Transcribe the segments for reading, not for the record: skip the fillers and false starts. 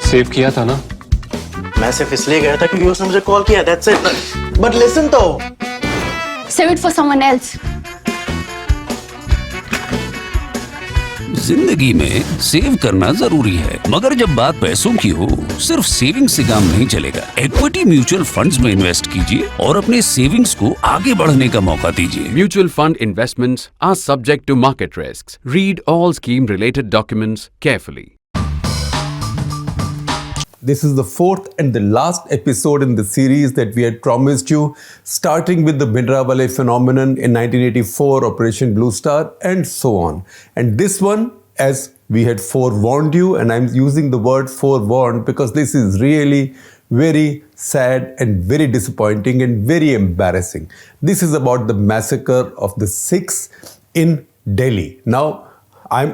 Save किया था ना? मैं सिर्फ इसलिए गया था क्योंकि उसने मुझे कॉल किया, that's it. But listen तो. Save it for someone else. जिंदगी में सेव करना जरूरी है, मगर जब बात पैसों की हो, सिर्फ सेविंग से काम नहीं चलेगा। इक्विटी म्यूचुअल फंड्स में इन्वेस्ट कीजिए और अपने सेविंग्स को आगे बढ़ने का मौका दीजिए। Mutual fund investments are subject to market risks. Read all scheme-related documents carefully. This is the fourth and the last episode in the series that we had promised you, starting with the Bhindranwale phenomenon in 1984, Operation Blue Star, and so on. And this one, as we had forewarned you, and I'm using the word forewarned because this is really very sad and very disappointing and very embarrassing. This is about the massacre of the Sikhs in Delhi. Now,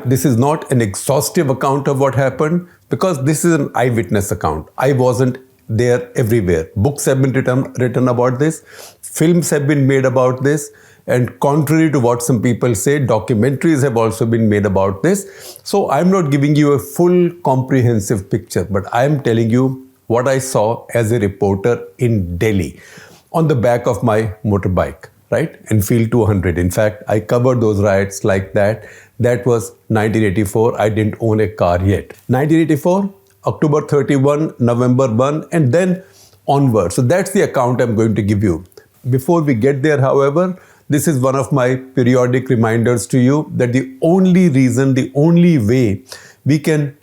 this is not an exhaustive account of what happened because this is an eyewitness account. I wasn't there everywhere. Books have been written about this. Films have been made about this. And contrary to what some people say, documentaries have also been made about this. So I'm not giving you a full comprehensive picture, but I'm telling you what I saw as a reporter in Delhi on the back of my motorbike, right? Enfield 200. In fact, I covered those riots like that. That was 1984. I didn't own a car yet. 1984, October 31, November 1, and then onward. So that's the account I'm going to give you. Before we get there, however, this is one of my periodic reminders to you that the only reason, the only way we can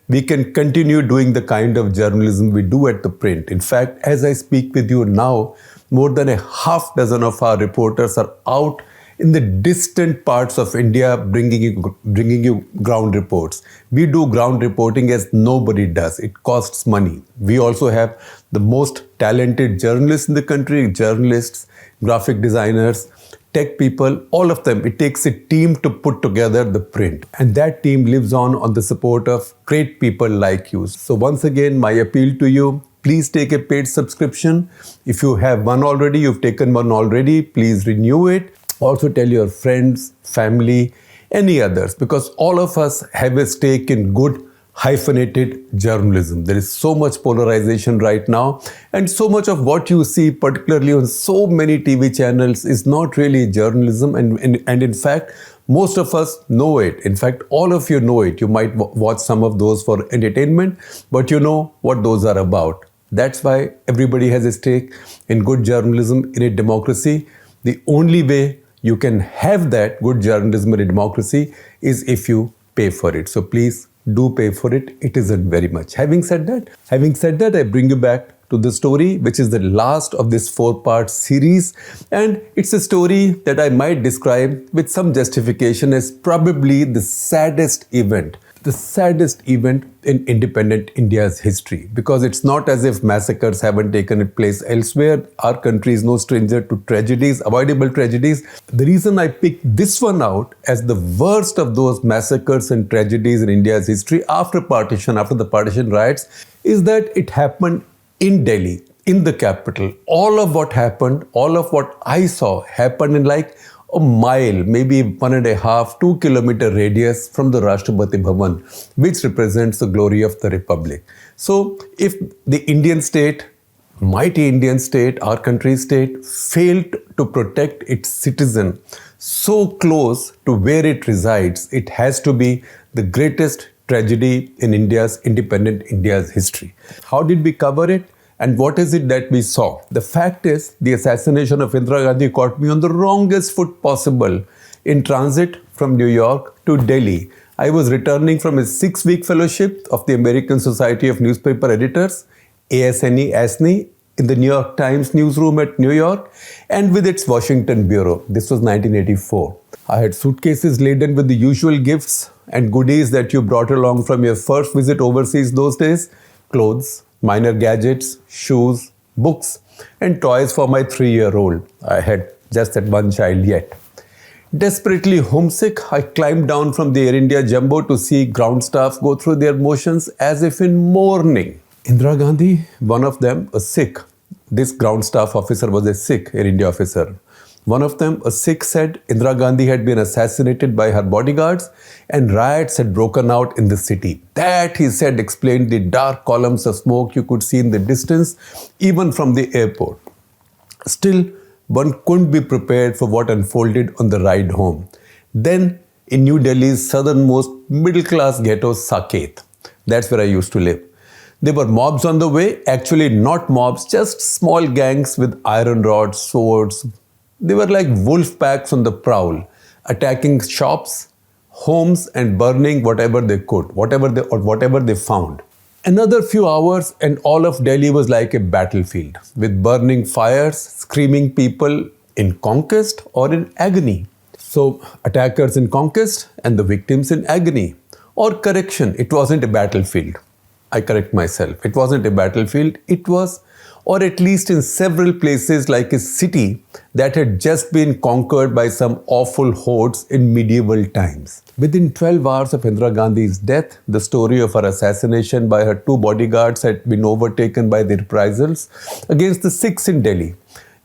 continue doing the kind of journalism we do at the print. In fact, as I speak with you now, more than a half dozen of our reporters are out in the distant parts of India bringing you ground reports. We do ground reporting as nobody does. It costs money. We also have the most talented journalists in the country, journalists, graphic designers, tech people, all of them. It takes a team to put together the print. And that team lives on the support of great people like you. So once again, my appeal to you, please take a paid subscription. If you have one already, you've taken one already, please renew it. Also tell your friends, family, any others, because all of us have a stake in good hyphenated journalism. There is so much polarization right now, and so much of what you see, particularly on so many TV channels, is not really journalism. And in fact, most of us know it. In fact, all of you know it. You might watch some of those for entertainment, but you know what those are about. That's why everybody has a stake in good journalism in a democracy. The only way you can have that good journalism in a democracy is if you pay for it. So please do pay for it. It isn't very much. Having said that, I bring you back to the story, which is the last of this 4-part series. And it's a story that I might describe with some justification as probably the saddest event in independent India's history. Because it's not as if massacres haven't taken place elsewhere. Our country is no stranger to tragedies, avoidable tragedies. The reason I picked this one out as the worst of those massacres and tragedies in India's history after the partition riots, is that it happened in Delhi, in the capital. All of what happened, all of what I saw happened in like a mile, maybe 1.5, 2 kilometer radius from the Rashtrapati Bhavan, which represents the glory of the Republic. So if the Indian state, mighty Indian state, our country's state, failed to protect its citizen so close to where it resides, it has to be the greatest tragedy in independent India's history. How did we cover it? And what is it that we saw? The fact is, the assassination of Indira Gandhi caught me on the wrongest foot possible in transit from New York to Delhi. I was returning from a 6-week fellowship of the American Society of Newspaper Editors, ASNE, in the New York Times newsroom at New York, and with its Washington bureau. This was 1984. I had suitcases laden with the usual gifts and goodies that you brought along from your first visit overseas those days: clothes, minor gadgets, shoes, books, and toys for my 3-year-old. I had just that one child yet. Desperately homesick, I climbed down from the Air India Jumbo to see ground staff go through their motions as if in mourning. Indira Gandhi, one of them, a Sikh. This ground staff officer was a Sikh Air India officer. One of them, a Sikh, said Indira Gandhi had been assassinated by her bodyguards and riots had broken out in the city. That, he said, explained the dark columns of smoke you could see in the distance, even from the airport. Still, one couldn't be prepared for what unfolded on the ride home. Then, in New Delhi's southernmost middle-class ghetto, Saket. That's where I used to live. There were mobs on the way, actually not mobs, just small gangs with iron rods, swords. They were like wolf packs on the prowl, attacking shops, homes and burning whatever they could, whatever they found. Another few hours and all of Delhi was like a battlefield, with burning fires, screaming people in conquest or in agony. So, attackers in conquest and the victims in agony. Or correction, it wasn't a battlefield. I correct myself. It wasn't a battlefield. It was, or at least in several places, like a city that had just been conquered by some awful hordes in medieval times. Within 12 hours of Indira Gandhi's death, the story of her assassination by her two bodyguards had been overtaken by the reprisals against the Sikhs in Delhi.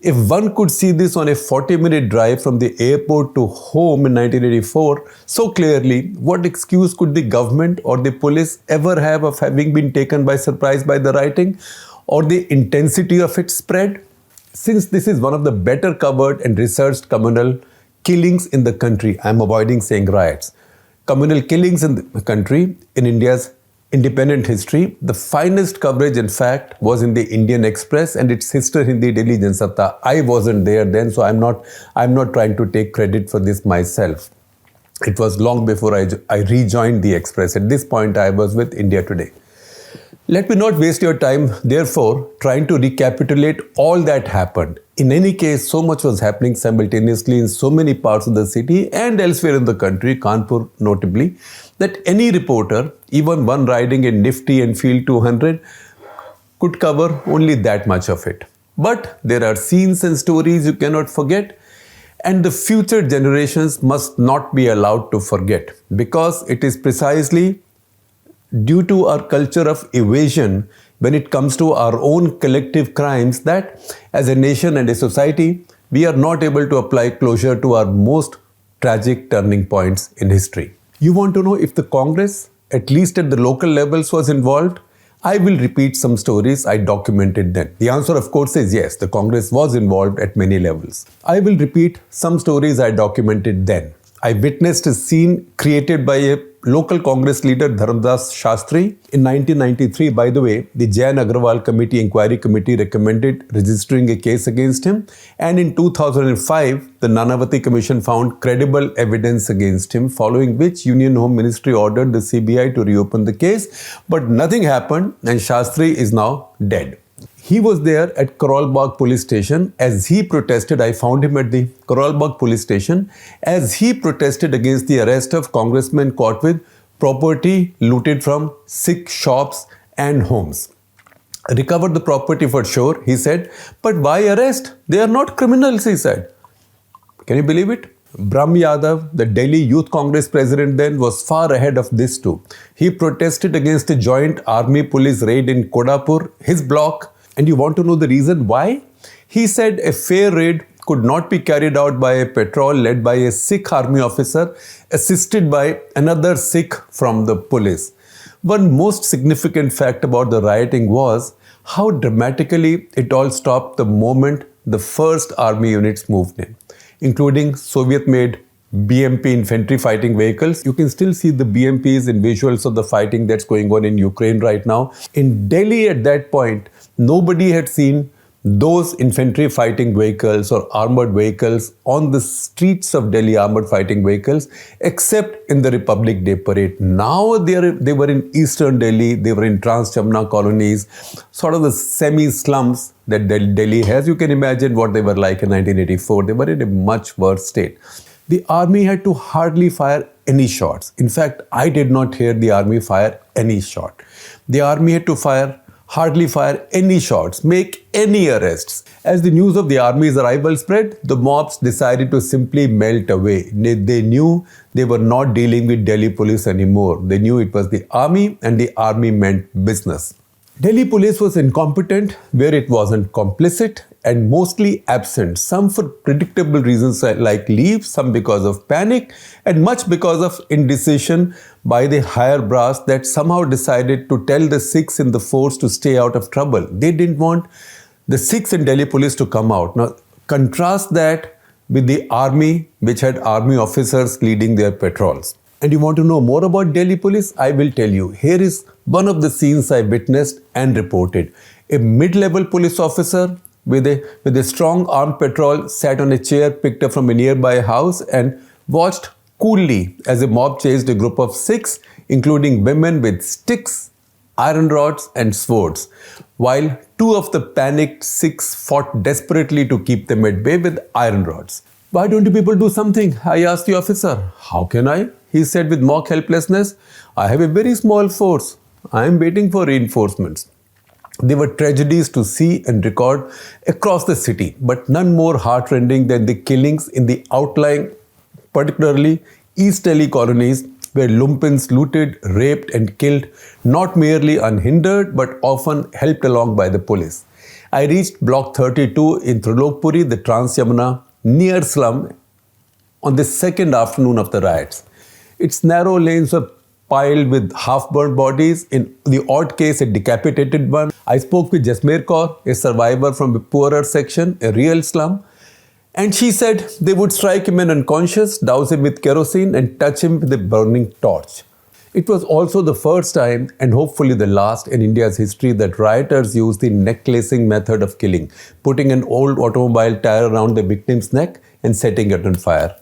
If one could see this on a 40-minute drive from the airport to home in 1984 so clearly, what excuse could the government or the police ever have of having been taken by surprise by the rioting or the intensity of its spread? Since this is one of the better covered and researched communal killings in the country, I am avoiding saying riots, communal killings in the country in India's independent history, the finest coverage, in fact, was in the Indian Express and its sister Hindi Daily Jansatta. I wasn't there then, so I'm not trying to take credit for this myself. It was long before I rejoined the Express. At this point, I was with India Today. Let me not waste your time, therefore, trying to recapitulate all that happened. In any case, so much was happening simultaneously in so many parts of the city and elsewhere in the country, Kanpur notably, that any reporter, even one riding a Nifty Enfield 200, could cover only that much of it. But there are scenes and stories you cannot forget, and the future generations must not be allowed to forget, because it is precisely due to our culture of evasion when it comes to our own collective crimes that, as a nation and a society, we are not able to apply closure to our most tragic turning points in history. You want to know if the Congress, at least at the local levels, was involved? I will repeat some stories I documented then. The answer, of course, is yes, the Congress was involved at many levels. I will repeat some stories I documented then. I witnessed a scene created by a local Congress leader, Dharamdas Shastri. In 1993, by the way, the Jain Agrawal Inquiry Committee recommended registering a case against him. And in 2005, the Nanavati Commission found credible evidence against him, following which Union Home Ministry ordered the CBI to reopen the case. But nothing happened and Shastri is now dead. He was there at Karol Bagh police station as he protested. I found him at the Karol Bagh police station as he protested against the arrest of congressmen caught with property looted from Sikh shops and homes. Recovered the property for sure, he said, but why arrest? They are not criminals, he said. Can you believe it? Brahm Yadav, the Delhi Youth Congress president then, was far ahead of this too. He protested against a joint army-police raid in Kodapur, his block. And you want to know the reason why? He said a fair raid could not be carried out by a patrol led by a Sikh army officer assisted by another Sikh from the police. One most significant fact about the rioting was how dramatically it all stopped the moment the first army units moved in, including Soviet-made BMP infantry fighting vehicles. You can still see the BMPs in visuals of the fighting that's going on in Ukraine right now. In Delhi at that point, nobody had seen those infantry fighting vehicles or armored vehicles on the streets of Delhi, armored fighting vehicles, except in the Republic Day parade. Now they were in eastern Delhi, they were in Trans-Jamna colonies, sort of the semi-slums that Delhi has. You can imagine what they were like in 1984. They were in a much worse state. The army had to hardly fire any shots. In fact, I did not hear the army fire any shot. The army had to hardly fire any shots, make any arrests. As the news of the army's arrival spread, the mobs decided to simply melt away. They knew they were not dealing with Delhi police anymore. They knew it was the army and the army meant business. Delhi police was incompetent where it wasn't complicit, and mostly absent, some for predictable reasons like leave, some because of panic, and much because of indecision by the higher brass that somehow decided to tell the Sikhs in the force to stay out of trouble. They didn't want the Sikhs and Delhi police to come out. Now, contrast that with the army, which had army officers leading their patrols. And you want to know more about Delhi police? I will tell you. Here is one of the scenes I witnessed and reported. A mid-level police officer with a strong armed patrol sat on a chair picked up from a nearby house and watched coolly as a mob chased a group of Sikhs, including women with sticks, iron rods and swords, while two of the panicked Sikhs fought desperately to keep them at bay with iron rods. Why don't you people do something? I asked the officer. How can I? He said with mock helplessness. I have a very small force. I am waiting for reinforcements. There were tragedies to see and record across the city, but none more heartrending than the killings in the outlying, particularly East Delhi colonies, where lumpins looted, raped and killed, not merely unhindered, but often helped along by the police. I reached Block 32 in Trilokpuri, the Trans-Yamuna, near slum, on the second afternoon of the riots. Its narrow lanes were piled with half-burnt bodies, in the odd case a decapitated one. I spoke with Jasmeer Kaur, a survivor from a poorer section, a real slum, and she said they would strike him unconscious, douse him with kerosene and touch him with a burning torch. It was also the first time, and hopefully the last in India's history, that rioters used the necklacing method of killing, putting an old automobile tire around the victim's neck and setting it on fire.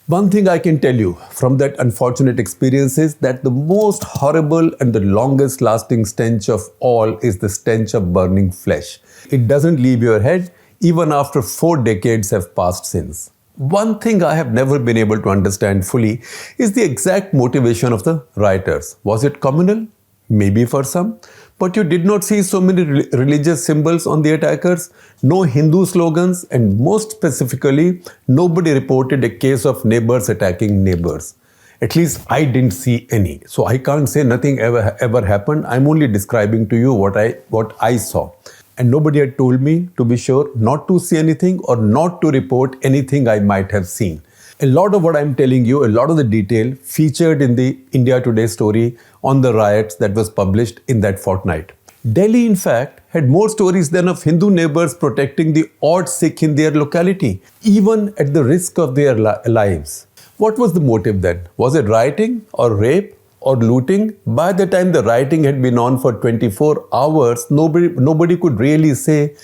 One thing I can tell you from that unfortunate experience is that the most horrible and the longest lasting stench of all is the stench of burning flesh. It doesn't leave your head even after 4 decades have passed since. One thing I have never been able to understand fully is the exact motivation of the rioters. Was it communal? Maybe for some. But you did not see so many religious symbols on the attackers, no Hindu slogans, and most specifically, nobody reported a case of neighbors attacking neighbors. At least I didn't see any. So I can't say nothing ever happened. I'm only describing to you what I saw. And nobody had told me, to be sure, not to see anything or not to report anything I might have seen. A lot of what I'm telling you, a lot of the detail featured in the India Today story on the riots that was published in that fortnight. Delhi, in fact, had more stories than of Hindu neighbors protecting the odd Sikh in their locality, even at the risk of their lives. What was the motive then? Was it rioting or rape or looting? By the time the rioting had been on for 24 hours, nobody could really say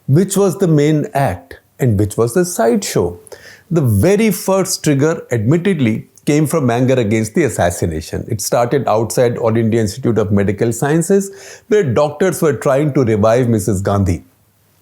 which was the main act and which was the sideshow. The very first trigger, admittedly, came from anger against the assassination. It started outside All India Institute of Medical Sciences, where doctors were trying to revive Mrs. Gandhi.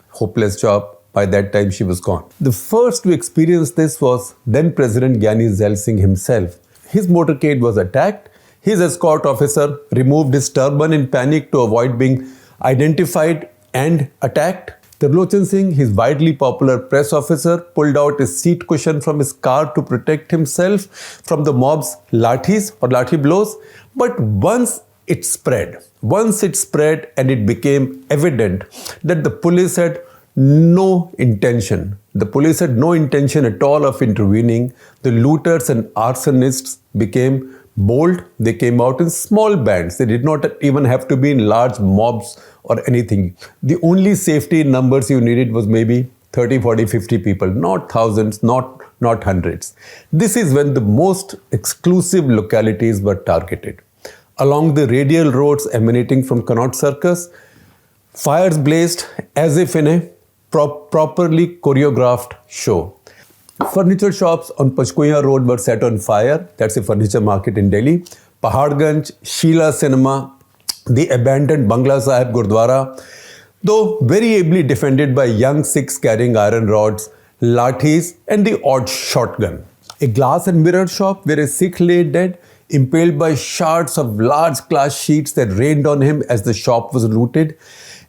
Hopeless job. By that time, she was gone. The first to experience this was then President Gyani Zail Singh himself. His motorcade was attacked. His escort officer removed his turban in panic to avoid being identified and attacked. Tirlochan Singh, his widely popular press officer, pulled out a seat cushion from his car to protect himself from the mob's lathis or lathi blows. But once it spread and it became evident that the police had no intention. The police had no intention at all of intervening. The looters and arsonists became bold. They came out in small bands. They did not even have to be in large mobs or anything. The only safety in numbers you needed was maybe 30, 40, 50 people, not thousands, not hundreds. This is when the most exclusive localities were targeted. Along the radial roads emanating from Connaught Circus, fires blazed as if in a properly choreographed show. Furniture shops on Pachkuya Road were set on fire. That's a furniture market in Delhi. Paharganj, Sheela Cinema, the abandoned Bangla Sahib Gurdwara, though very ably defended by young Sikhs carrying iron rods, lathis and the odd shotgun. A glass and mirror shop where a Sikh lay dead, impaled by shards of large glass sheets that rained on him as the shop was looted.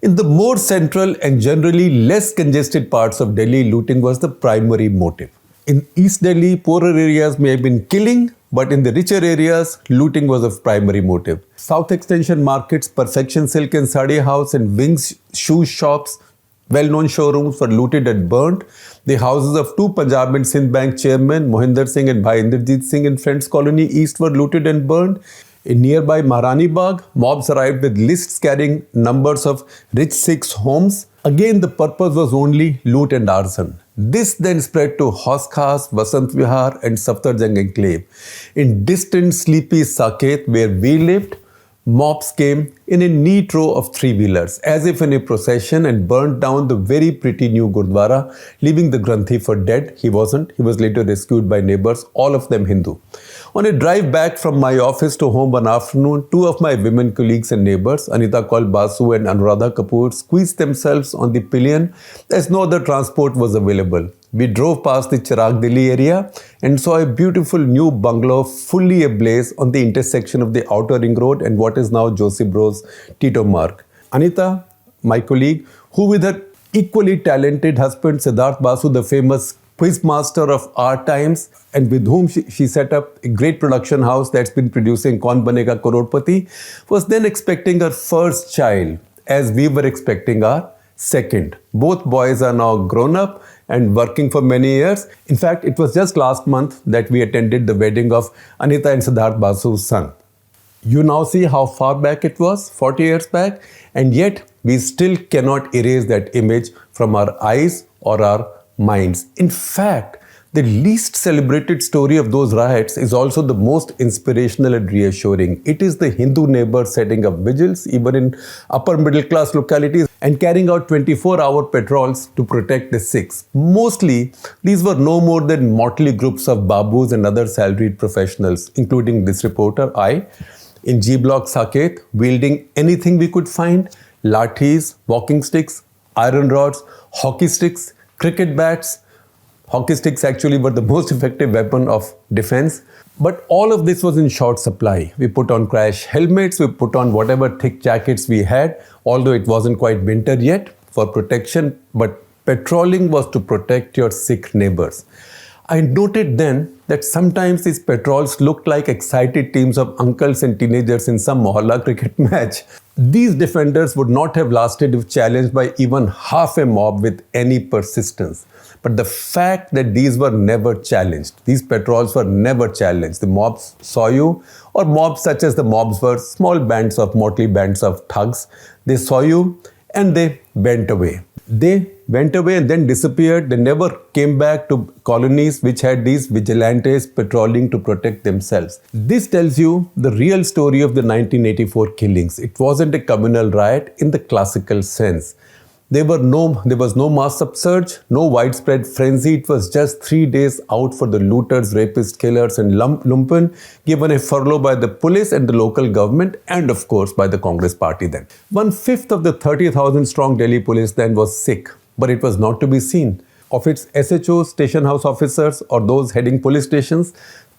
In the more central and generally less congested parts of Delhi, looting was the primary motive. In East Delhi, poorer areas may have been killing, but in the richer areas, looting was of primary motive. South Extension markets, Perfection Silk and Sari House and Wings shoe shops well-known showrooms were looted and burnt. The houses of two Punjab and Sindh Bank chairmen, Mohinder Singh and Bhai Inderjeet Singh in Friends Colony East were looted and burned. In nearby Maharani Bagh, mobs arrived with lists carrying numbers of rich Sikhs' homes. Again, the purpose was only loot and arson. This then spread to Haus Khas, Vasant Vihar and Safdarjung enclave. In distant, sleepy Saket, where we lived, mobs came in a neat row of three-wheelers, as if in a procession, and burnt down the very pretty new Gurdwara, leaving the Granthi for dead. He wasn't. He was later rescued by neighbors, all of them Hindu. On a drive back from my office to home one afternoon, two of my women colleagues and neighbors, Anita Kaul Basu and Anuradha Kapoor, squeezed themselves on the pillion as no other transport was available. We drove past the Chirag Delhi area and saw a beautiful new bungalow fully ablaze on the intersection of the Outer Ring Road and what is now Josie Bros Tito Marg. Anita, my colleague, who with her equally talented husband Siddharth Basu, the famous quiz master of our times, and with whom she set up a great production house that's been producing Kaun Banega Crorepati, was then expecting her first child, as we were expecting our second. Both boys are now grown up and working for many years. In fact, it was just last month that we attended the wedding of Anita and Siddharth Basu's son. You now see how far back it was, 40 years back, and yet we still cannot erase that image from our eyes or our minds. In fact, the least celebrated story of those riots is also the most inspirational and reassuring. It is the Hindu neighbors setting up vigils, even in upper middle class localities, and carrying out 24-hour patrols to protect the Sikhs. Mostly, these were no more than motley groups of babus and other salaried professionals, including this reporter, I, in G Block Saket, wielding anything we could find: lathis, walking sticks, iron rods, hockey sticks, cricket bats. Hockey sticks actually were the most effective weapon of defense. But all of this was in short supply. We put on crash helmets, we put on whatever thick jackets we had, although it wasn't quite winter yet, for protection. But patrolling was to protect your Sikh neighbors. I noted then that sometimes these patrols looked like excited teams of uncles and teenagers in some mohalla cricket match. These defenders would not have lasted if challenged by even half a mob with any persistence. But the fact that these were never challenged, these patrols were never challenged. The mobs saw you, or mobs such as the mobs were small bands of motley bands of thugs. They saw you and they went away. They went away and then disappeared. They never came back to colonies which had these vigilantes patrolling to protect themselves. This tells you the real story of the 1984 killings. It wasn't a communal riot in the classical sense. There was no mass upsurge, no widespread frenzy. It was just 3 days out for the looters, rapists, killers and lumpen, given a furlough by the police and the local government, and of course by the Congress party then. 1/5 of the 30,000 strong Delhi police then was Sikh, but it was not to be seen. Of its SHOs, station house officers, or those heading police stations,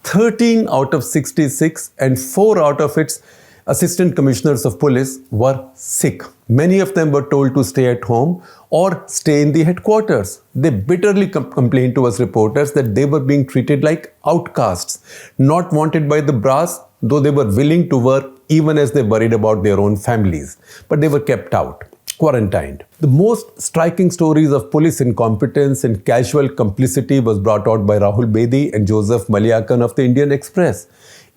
13 out of 66 and 4 out of its assistant commissioners of police were Sikh. Many of them were told to stay at home or stay in the headquarters. They bitterly complained to us reporters that they were being treated like outcasts, not wanted by the brass, though they were willing to work even as they worried about their own families. But they were kept out, quarantined. The most striking stories of police incompetence and casual complicity was brought out by Rahul Bedi and Joseph Maliakan of the Indian Express.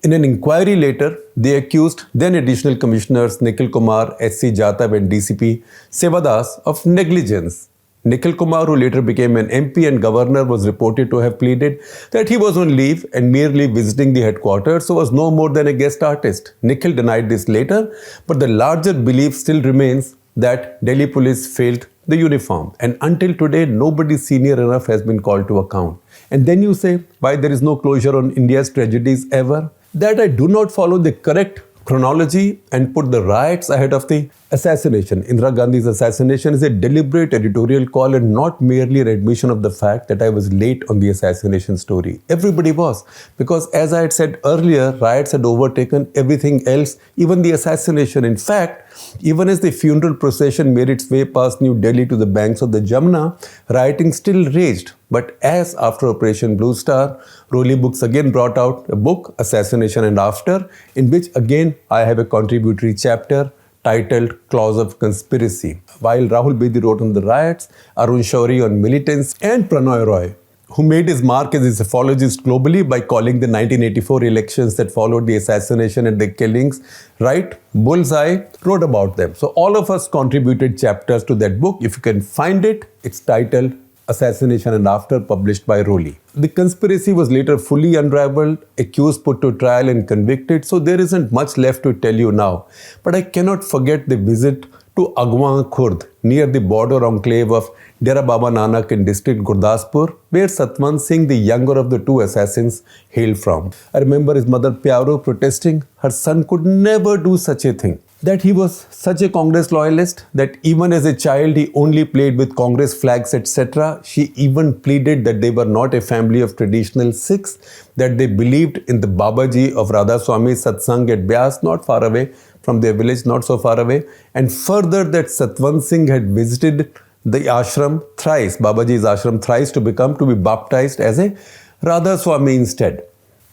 In an inquiry later, they accused then Additional Commissioners Nikhil Kumar, S.C. Jatav and DCP Sevadas of negligence. Nikhil Kumar, who later became an MP and governor, was reported to have pleaded that he was on leave and merely visiting the headquarters, so was no more than a guest artist. Nikhil denied this later, but the larger belief still remains that Delhi police failed the uniform. And until today, nobody senior enough has been called to account. And then you say, why there is no closure on India's tragedies ever? That I do not follow the correct chronology and put the riots ahead of the assassination. Indira Gandhi's assassination is a deliberate editorial call and not merely an admission of the fact that I was late on the assassination story. Everybody was, because as I had said earlier, riots had overtaken everything else, even the assassination. In fact, even as the funeral procession made its way past New Delhi to the banks of the Jamna, rioting still raged. But as after Operation Blue Star, Roli Books again brought out a book, Assassination and After, in which again I have a contributory chapter titled Clause of Conspiracy. While Rahul Bedi wrote on the riots, Arun Shourie on militants, and Pranoy Roy, who made his mark as a psephologist globally by calling the 1984 elections that followed the assassination and the killings, right, bullseye, wrote about them. So all of us contributed chapters to that book. If you can find it, it's titled Assassination and After, published by Rowley. The conspiracy was later fully unraveled, accused put to trial and convicted, so there isn't much left to tell you now. But I cannot forget the visit to Agwan Khurd, near the border enclave of Dera Baba Nanak in district Gurdaspur, where Satwant Singh, the younger of the two assassins, hailed from. I remember his mother Pyaro protesting her son could never do such a thing. That he was such a Congress loyalist that even as a child he only played with Congress flags, etc. She even pleaded that they were not a family of traditional Sikhs, that they believed in the Babaji of Radha Swami Satsang at Byas, not far away from their village, not so far away, and further that Satwant Singh had visited the ashram thrice, Babaji's ashram thrice, to be baptized as a Radha Swami instead.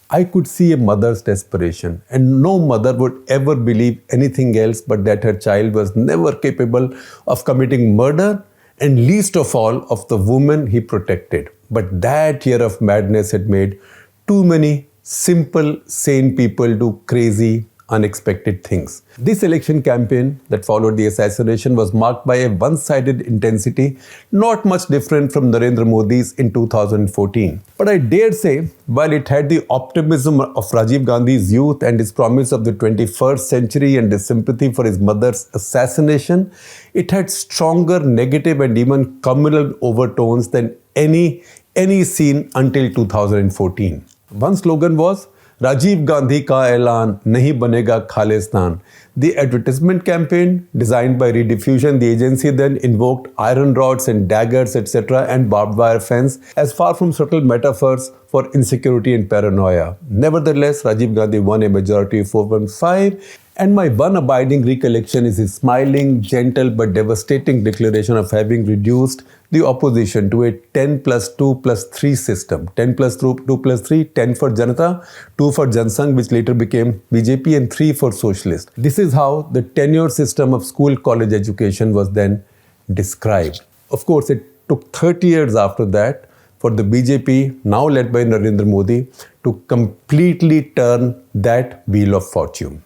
I could see a mother's desperation, and no mother would ever believe anything else but that her child was never capable of committing murder, and least of all of the woman he protected. But that year of madness had made too many simple, sane people do crazy, unexpected things. This election campaign that followed the assassination was marked by a one-sided intensity not much different from Narendra Modi's in 2014. But I dare say, while it had the optimism of Rajiv Gandhi's youth and his promise of the 21st century and his sympathy for his mother's assassination, it had stronger negative and even communal overtones than any seen until 2014. One slogan was, Rajiv Gandhi ka ऐलान नहीं बनेगा Khalistan. The advertisement campaign, designed by Rediffusion, the agency then invoked iron rods and daggers, etc., and barbed wire fence as far from subtle metaphors for insecurity and paranoia. Nevertheless, Rajiv Gandhi won a majority of 415, and my one abiding recollection is his smiling, gentle but devastating declaration of having reduced the opposition to a 10 plus 2 plus 3 system. 10 plus 2 plus 3, 10 for Janata, 2 for Jansangh, which later became BJP, and 3 for Socialist. This is how the tenure system of school-college education was then described. Of course, it took 30 years after that for the BJP, now led by Narendra Modi, to completely turn that wheel of fortune.